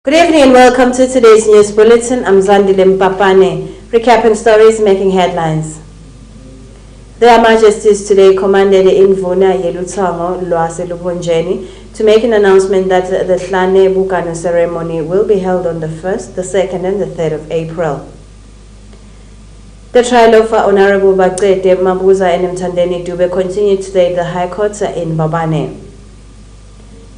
Good evening and welcome to today's news bulletin. I'm Zandile Mpapane, recapping stories making headlines. Their Majesties today commanded Indvuna Yelutango Lwaselubunjeni to make an announcement that the Hlane Bukano ceremony will be held on the 1st, the 2nd and the 3rd of April. The trial of Honorable Baqede Mabuza and Mthandeni Dube continued today at the High Court in Babane.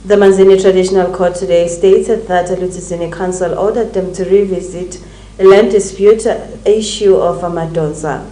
The Manzini Traditional Court today stated that the Lutisini Council ordered them to revisit a land dispute issue of Amadonsa.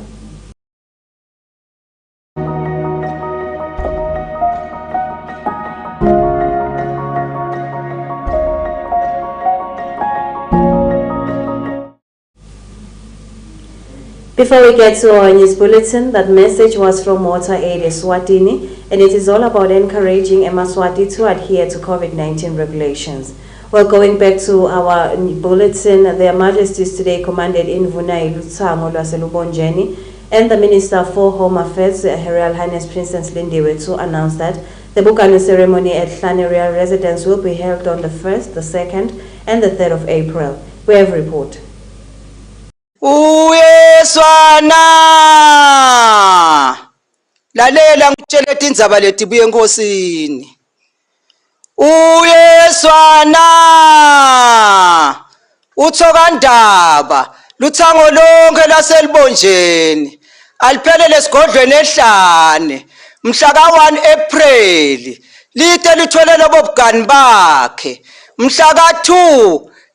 Before we get to our news bulletin, that message was from Water Aid ESWATINI, and it is all about encouraging Yemaswati to adhere to COVID-19 regulations. Well, going back to our bulletin, Their Majesties today commanded Indvuna Yelutango Lwaselubunjeni and the Minister for Home Affairs, Her Royal Highness Princess Lindiwe, to announce that the Bukano ceremony at Hlane Royal Residence will be held on the 1st, the 2nd and the 3rd of April. We have a report. Uyeswana lalela ngitshela indzaba leti buye enkosini. Uyeswana uthokandaba luthango lonke laselibonjeni aliphelele esigodlweni ehlane mhla ka-1 April lite lithwele lobo bugani bakhe mhla ka-2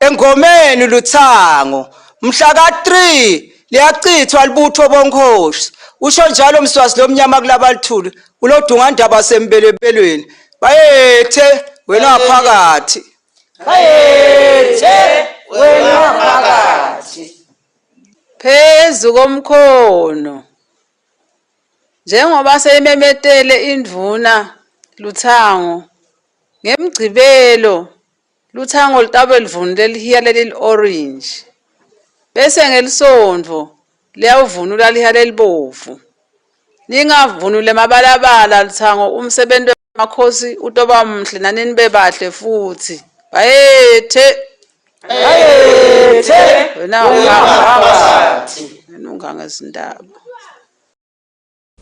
engomeni luthango mhla ka-3 liyachithwa libutho bonkhosi usho njalo mswazi lomnyama kulabalithulu ulodungandaba sembelebelweni bayethe wena phakathi bayethe wena phakathi phezu komkhono njengoba seyimemetele indvuna luthango ngemgcibelo luthango litabe livunule lihiya leli orange bese ngelisondvo liyavunula lihiya lelibovu ningavunule mabalabala luthango umsebenzi wamakhosi utoba mhle nanini bebahle futhi bayethe wena phakathi nungangesindaba.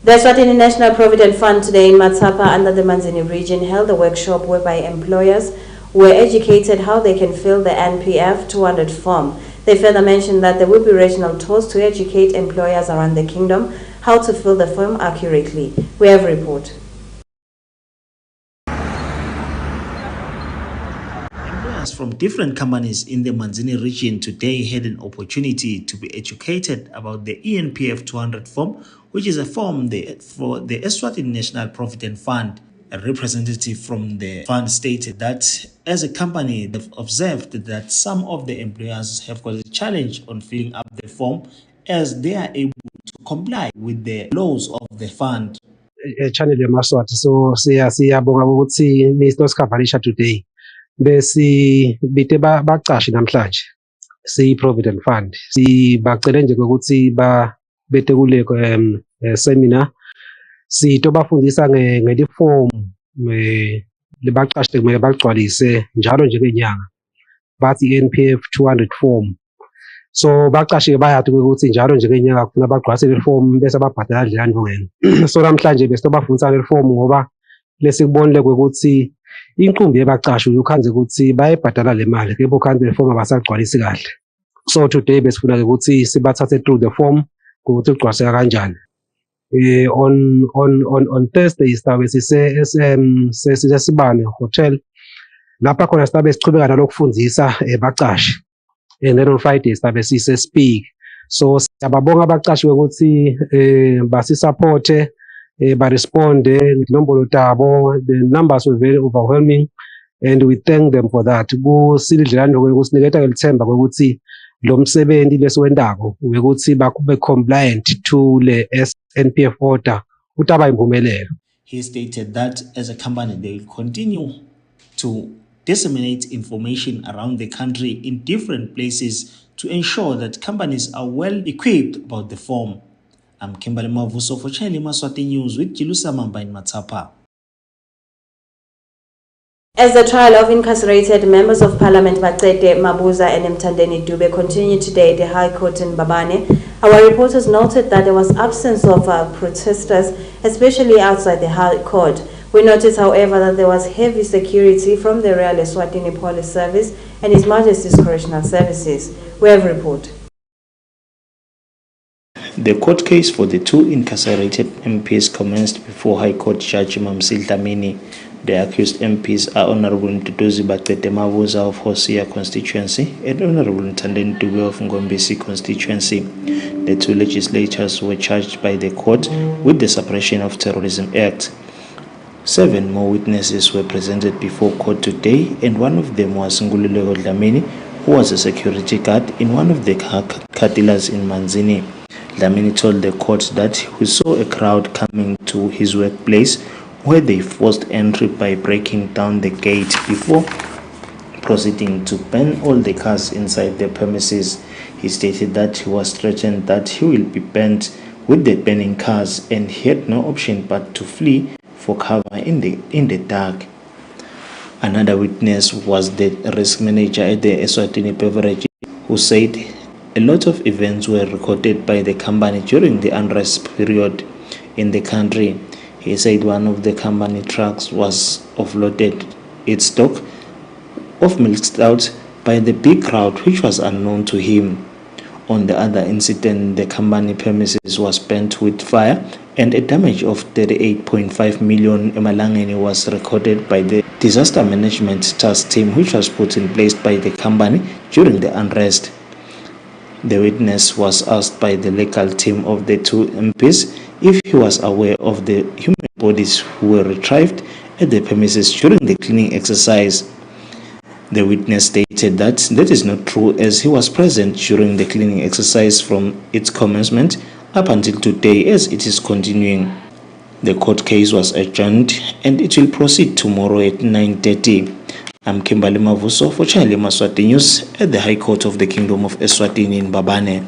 The Eswatini National Provident Fund today in Matsapa under the Manzini region held a workshop whereby employers were educated how they can fill the NPF 200 form. They further mentioned that there will be regional tours to educate employers around the kingdom how to fill the form accurately. We have a report. Employers from different companies in the Manzini region today had an opportunity to be educated about the ENPF 200 form, which is a form for the Eswatini National Provident Fund. A representative from the fund stated that as a company, they've observed that some of the employers have got a challenge on filling up the form as they are able to comply with the laws of the fund. Channel Yemaswati, so siyabonga ukuthi nisosikhavarisha today. Bese bite baqashi namhlanje si Provident Fund. Sibacela nje ukuthi bete kule seminar sito bafundisa ngeliform libaqashile kumele bagcwalise njalo nje ngenyanga bathi NPF 200 form. So baqashike bayathi ukuthi njalo nje ngenyanga kufuna bagcwalise le form bese babhadala kanjani ngene. So namhlanje bese bafundisa le form ngoba lesikubonile ukuthi inqumbi yebaqashi ukhanze ukuthi bayebhadala le mali kepha ukhanze le form abasagcwalisi kahle. So today besifuna ukuthi sibathathe through the form ukuthi ugcwaliseka kanjani. On Thursday sizabe sisebane hotel lapha khona sizabe sichubeka nalokufundisa baqashi, and then on Friday sizabe speak. So siyababonga abaqashi ukuthi basisupport ba respond nginombolo tabo. The numbers were very overwhelming and we thank them for that. Kusilidlelani ukusiniketa ngelithemba ukuthi lo msebenzi lesiwendako ukuthi bakube compliant to le NPF order utaba impumelelo. He stated that as a company they will continue to disseminate information around the country in different places to ensure that companies are well equipped about the form. I'm Kimberly Mavuso for Yemaswati News with Jilusa Mamba in Matsapa. As the trial of incarcerated members of Parliament Bacete Mabuza and Mthandeni Dube continued today at the High Court in Mbabane, our reporters noted that there was absence of protesters, especially outside the High Court. We noticed, however, that there was heavy security from the Royal ESWATINI Police Service and His Majesty's Correctional Services. We have a report. The court case for the two incarcerated MPs commenced before High Court Judge Mamsil Dlamini. The accused MPs are Honorable Ntutuzi Bacete Mabuza of Hosea constituency and Honorable Mthandeni Dube of Ngombisi constituency. The two legislators were charged by the court with the Suppression of Terrorism Act. 7 more witnesses were presented before court today, and one of them was Ngululeko Dlamini, who was a security guard in one of the car dealers in Manzini. Dlamini told the court that he saw a crowd coming to his workplace where they forced entry by breaking down the gate before proceeding to burn all the cars inside the premises. He stated that he was threatened that he will be burnt with the burning cars and he had no option but to flee for cover in the dark. Another witness was the risk manager at the Eswatini Beverage, who said a lot of events were recorded by the company during the unrest period in the country. He said one of the company trucks was offloaded its stock of milk stout by the big crowd which was unknown to him. On the other incident, the company premises was burnt with fire and a damage of 38.5 million emalangeni was recorded by the disaster management task team which was put in place by the company during the unrest. The witness was asked by the legal team of the two MPs if he was aware of the human bodies who were retrieved at the premises during the cleaning exercise. The witness stated that is not true, as he was present during the cleaning exercise from its commencement up until today as it is continuing. The court case was adjourned and it will proceed tomorrow at 9:30. I'm Kimberly Mavuso for Channel Yemaswati News at the High Court of the Kingdom of Eswatini in Mbabane.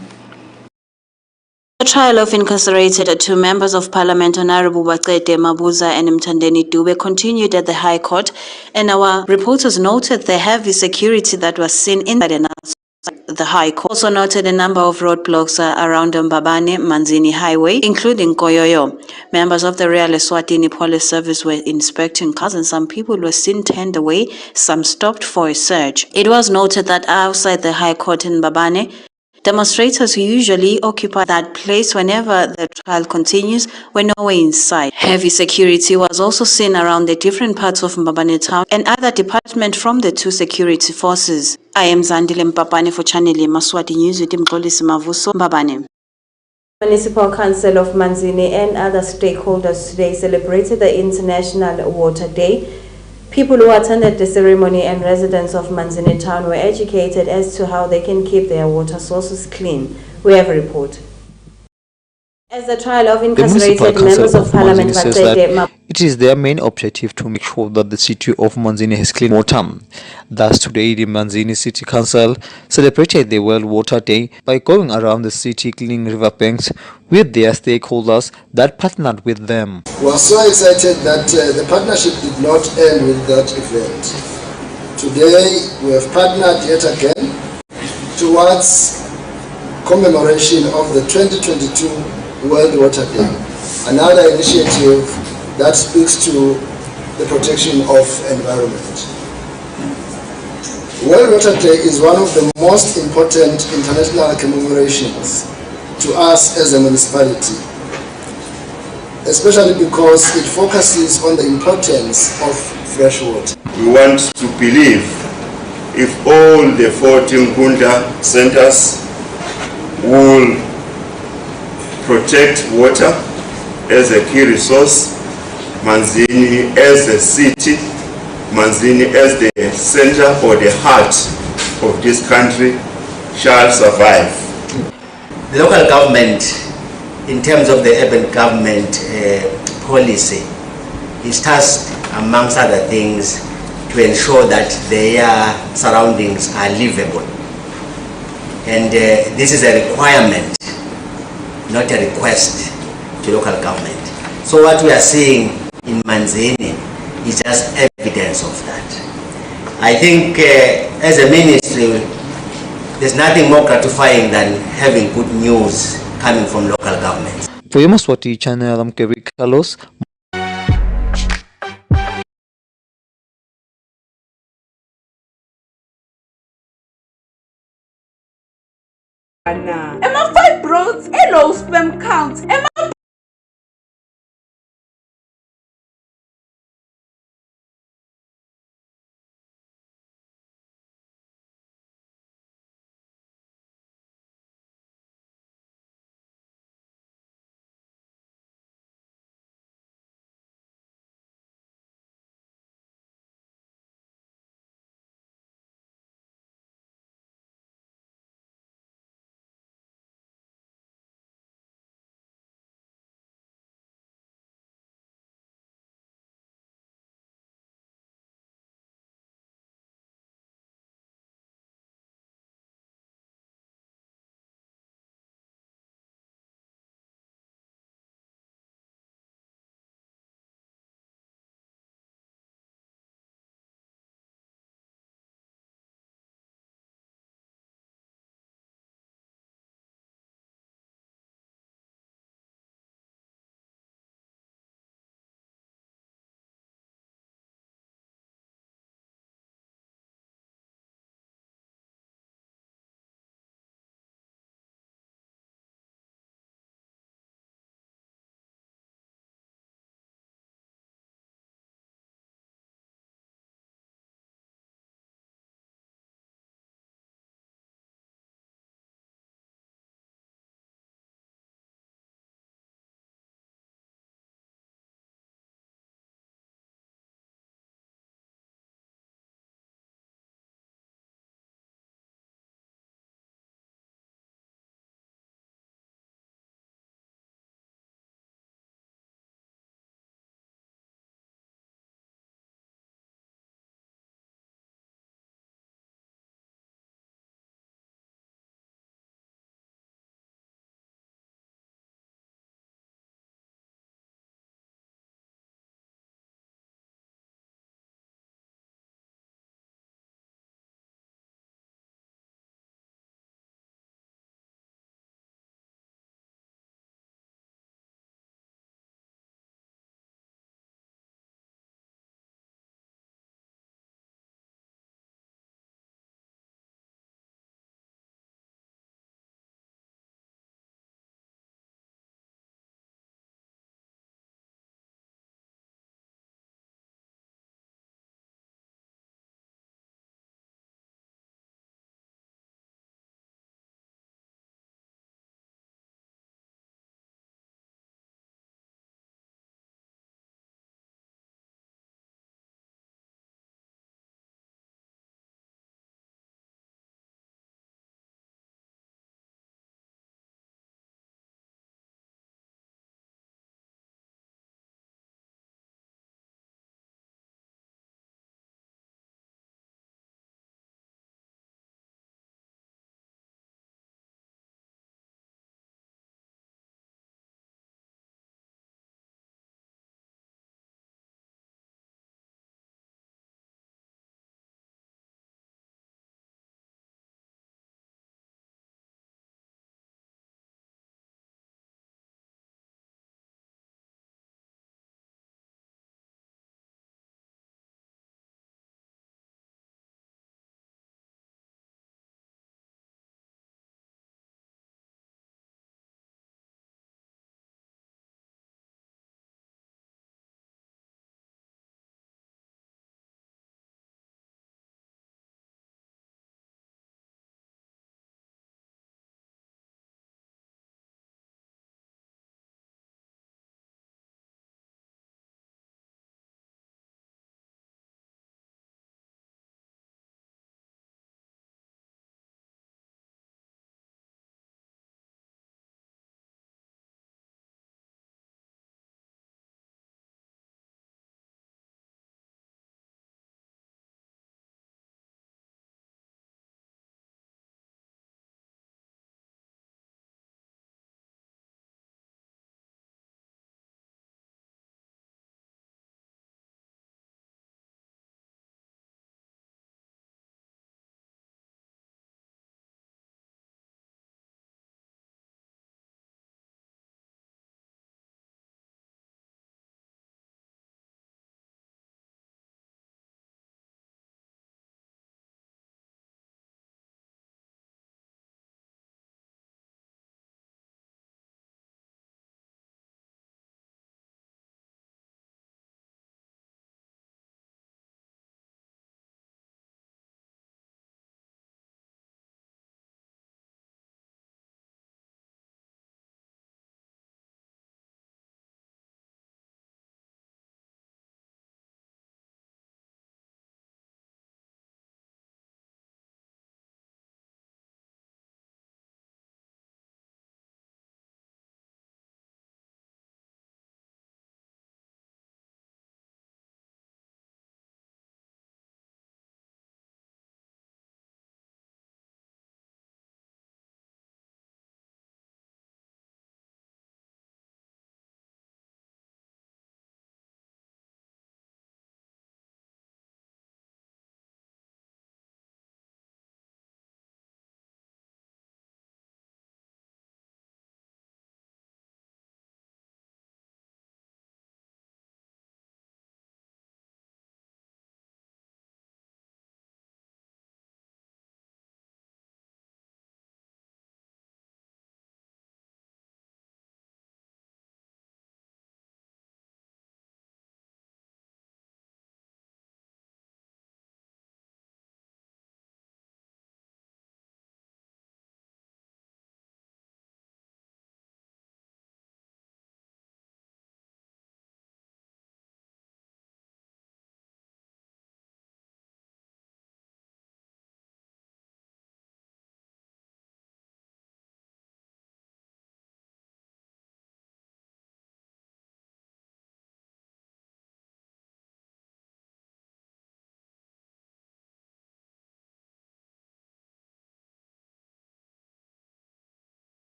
The trial of incarcerated two members of Parliament, Honorable Bacete Mabuza and Mthandeni Dube, continued at the High Court, and our reporters noted the heavy security that was seen inside and outside the High Court. Also noted a number of roadblocks around Mbabane Manzini Highway, including Koyoyo. Members of the Royal Eswatini Police Service were inspecting cars, and some people were seen turned away, some stopped for a search. It was noted that outside the High Court in Mbabane, demonstrators who usually occupy that place whenever the trial continues were nowhere in sight. Heavy security was also seen around the different parts of Mbabane town and other departments from the two security forces. I am Zandile Mpapane for Channel Yemaswati News with Mxolisi Mavuso, Mbabane. Municipal Council of Manzini and other stakeholders today celebrated the International Water Day. People who attended the ceremony and residents of Manzini town were educated as to how they can keep their water sources clean. We have a report. As the trial of incarcerated members of Parliament says that it is their main objective to make sure that the city of Manzini has clean water. Thus today the Manzini City Council celebrated the World Water Day by going around the city cleaning riverbanks with their stakeholders that partnered with them. We are so excited that the partnership did not end with that event. Today we have partnered yet again towards commemoration of the 2022 World Water Day, another initiative that speaks to the protection of environment. World Water Day is one of the most important international commemorations to us as a municipality, especially because it focuses on the importance of fresh water. We want to believe if all the 14 Gunda centers will protect water as a key resource, Manzini as a city, Manzini as the center or the heart of this country shall survive. The local government, in terms of the urban government policy, is tasked, amongst other things, to ensure that their surroundings are livable. And this is a requirement, not a request to local government. So what we are seeing in Manzini is just evidence of that. I think as a ministry, there's nothing more gratifying than having good news coming from local governments. For Yemaswati channel, I'm Kevin Carlos. Fibroids, low sperm count,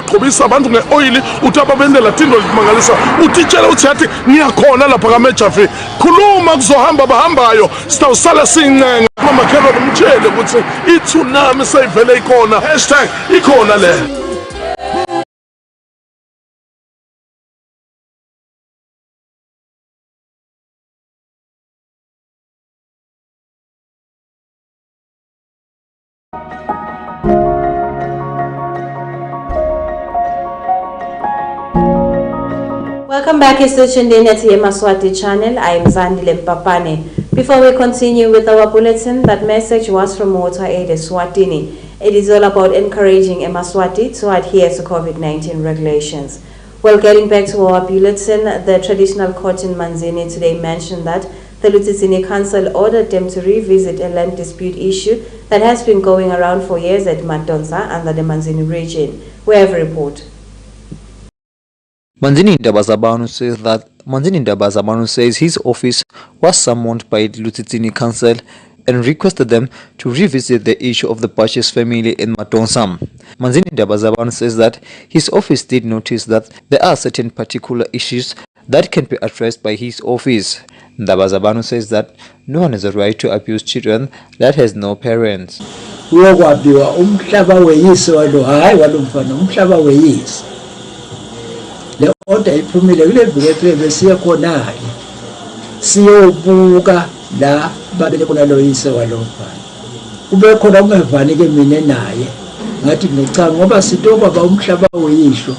bagqobisa abantu ngeoil uthi ababendela tindo limangalisa utitshela uthi yathi ngiyakhona lapha kaMejavi khuluma kuzohamba bahambayo sitawusala sincenga mama khelo umtshele ukuthi i-tsunami sayivele ikhona #ikhona le. Welcome back, it's tuned in at Yemaswati channel. I am Zandile Mpapane. Before we continue with our bulletin, that message was from Water Aid ESWATINI. It is all about encouraging Yemaswati to adhere to COVID-19 regulations. Well, getting back to our bulletin, the traditional court in Manzini today mentioned that the BULLETIN Council ordered them to revisit a land dispute issue that has been going around for years at Matonsa under the Manzini region. We have a report. Manzini Ndabazabanu says his office was summoned by the BULLETIN Council and requested them to revisit the issue of the Purchase family in Matonsa. Manzini Ndabazabanu says that his office did notice that there are certain particular issues that can be addressed by his office. Ndabazabanu says that no one has a right to abuse children that has no parents. Le order iphumile kule vile besiya khona siyobuka la babele khona lo yise walomfana ube khona ungevani ke mina naye ngathi ngicanga ngoba sitoba ba umhlaba weyisho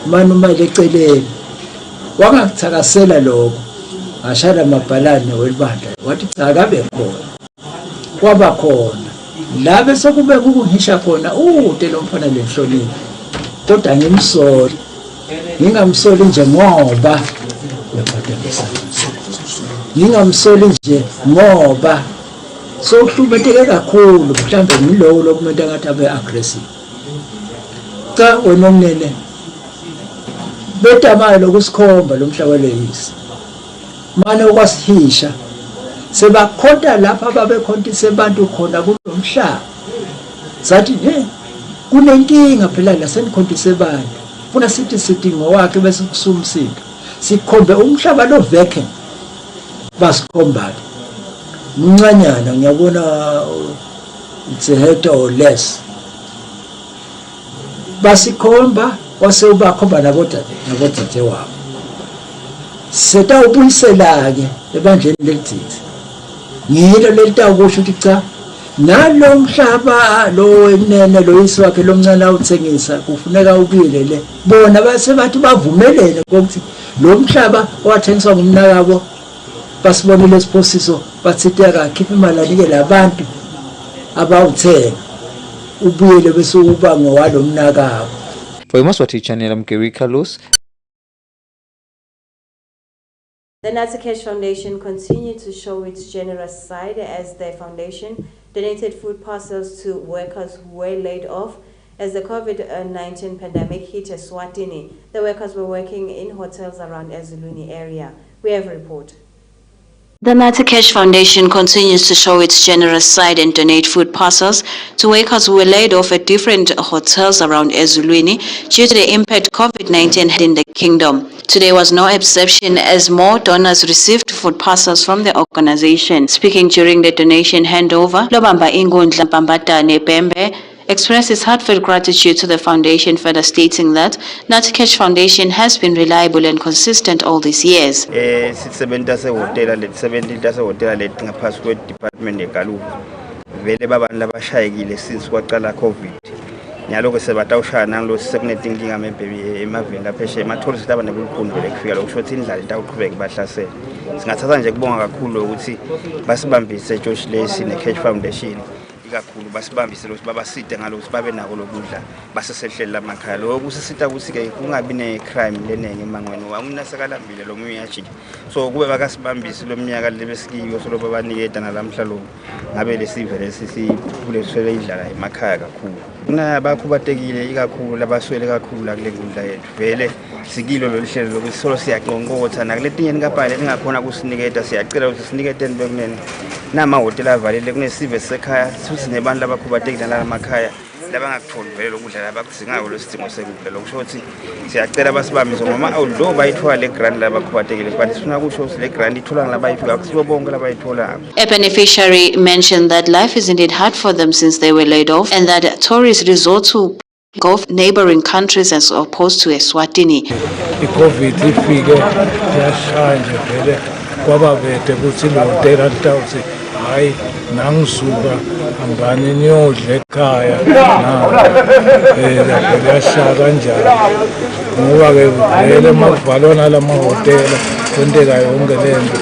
manje uma leceleni wangakuthakasela lokho ashada mabhalane welibandla wathi cha kabe khona kwaba khona la bese kube kukuhisha khona ude lo mfana lenhlonini kodwa ngimsoli ngingamsoli nje ngoba ngingamsoli nje ngoba sohlupheke kakhulu mhlambe ngilowo lokumente ngathi abe aggressive cha wena umnene betamayo lokusikhomba lo mhlaba leyisi manje okwasihisha sebakhonta lapha babekhontise abantu khona kulomhlaba sathi kunenkinga phela la senikhontise abantu funa sithi ngowakhe bese kusumsika sikhombe umhlaba lo vacant basikhomba mncanyana ngiyabona it's a hectare or less basikhomba wase ubakhomba nabodade wabo seta ubuyisela ke ebandleni lelithithe ngilo lelitakusho ukuthi cha nalo mhlaba lo enene lo yisi wakhe lomncane awuthengisa kufuneka ubile le bona base bathi bavumelene ukuthi lo mhlaba owathengiswa ngumnakabo basibonile isiphosiso bathi akakhipha imali anike labantu abawuthenga ubuyele bese uba ngowalo mnakabo. For Yemaswati channel, I'm Gary Carlos. The Nazi Cash Foundation continued to show its generous side as the foundation donated food parcels to workers who were laid off as the COVID-19 pandemic hit ESWATINI. The workers were working in hotels around Ezuluni area. We have a report. The Nazi Cash Foundation continues to show its generous side and donate food parcels to workers who were laid off at different hotels around Ezuluni due to the impact COVID-19 had in the kingdom. Today was no exception as more donors received food parcels from the organization. Speaking during the donation handover, Lobamba Ingundla Pambatane Pembe expressed his heartfelt gratitude to the foundation, further stating that Nazi Cash Foundation has been reliable and consistent all these years. nyalo ke sebatawushaya nanglo sekunetinkinga maybe emaveni laphesheya ematholi sihlaba nebulukhuni vele kufika lokushothi indlala itawuqhubeka ibahlasela. Singathatha nje kubonga kakhulu ukuthi basibambise George Lacey ne-Cash Foundation ikakhulu basibambise lokho babaside ngalokho babe nako lokudla basesehleli lamakhaya lokho kusisita ukuthi ke kungabi ne-crime lenenge emangweni wamunasekalambile lo muyajika so kube bakasibambise lo mnyaka lebesikiyo so lo babanikeda nalamhla lo ngabe lesivele sisiphule siswele indlala emakhaya kakhulu kunabakhubatekile ikakhulu labaswele kakhulu la kule nkundla yethu vele sikilo lo lihlelo lokuthi solo siyaqonqotha nakuletinye ningabhali ningakhona kusinikeda siyacela ukuthi siniketeni bekunene namahhotela avalile kunesive sekhaya futhi nebantu labakhubatekile la emakhaya labangakutholi vele lokudla labakudingayo lesidingo sekudla lokusho ukuthi siyacela basibambise ngoba although bayithola le grant labakhubatekile but sifuna kusho ukuthi le grant ithola ngalabayithola akusibo bonke labayitholayo. A beneficiary mentioned that life is indeed hard for them since they were laid off and that tourists resort to Gulf neighboring countries as opposed to Eswatini. I-COVID ifike yashaya nje vele kwaba bede ukuthi lotela ntawuthi hayi nangisuka hambani niyodla ekhaya yashaya kanjalo ngoba-ke vele makuvalwa nalamahhotela kwenteka yonke lento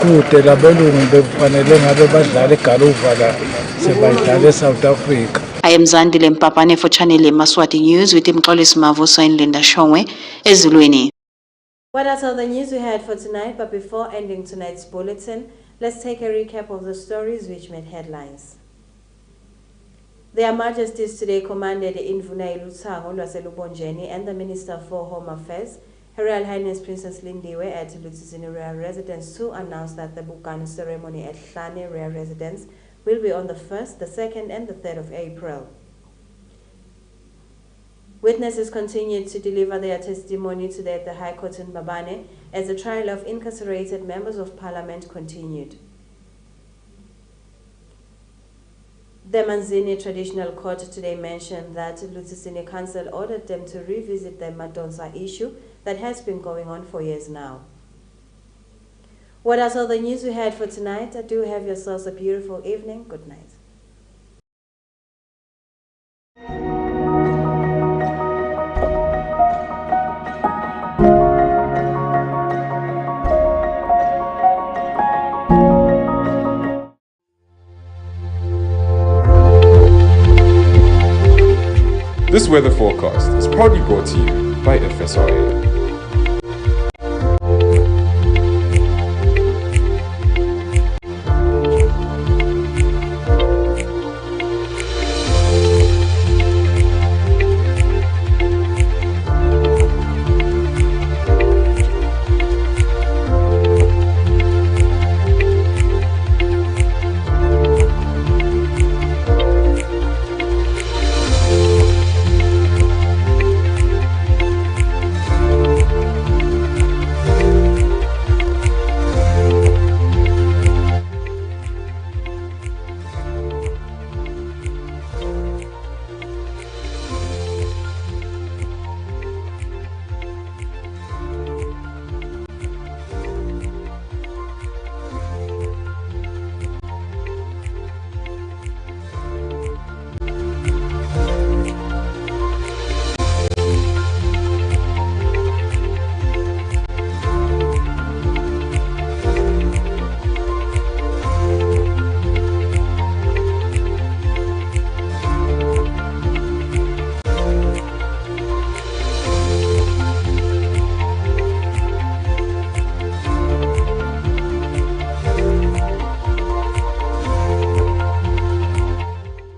kude labelungu befanele ngabe badlala egaluva la sebayidlala eSouth Africa. I am Zandile Mpapane for Channel Yemaswati News with Mxolisi Mavuso and Linda Shongwe, Ezulwini. What are all the news we had for tonight? But before ending tonight's bulletin, let's take a recap of the stories which made headlines. Their Majesties today commanded Indvuna Lutsango Lwaselubonjeni and the Minister for Home Affairs, Her Royal Highness Princess Lindiwe at Lutsisini Royal Residence to announce that the Bukani ceremony at Hlane Royal Residence will be on the 1st, the 2nd and the 3rd of April. Witnesses continued to deliver their testimony today at the High Court in Mbabane as the trial of incarcerated members of parliament continued. The Manzini Traditional Court today mentioned that Lutsisini Council ordered them to revisit the Madonsa issue that has been going on for years now. What are all the news we had for tonight? I do have yourselves a beautiful evening. Good night. This weather forecast is proudly brought to you by FSRA.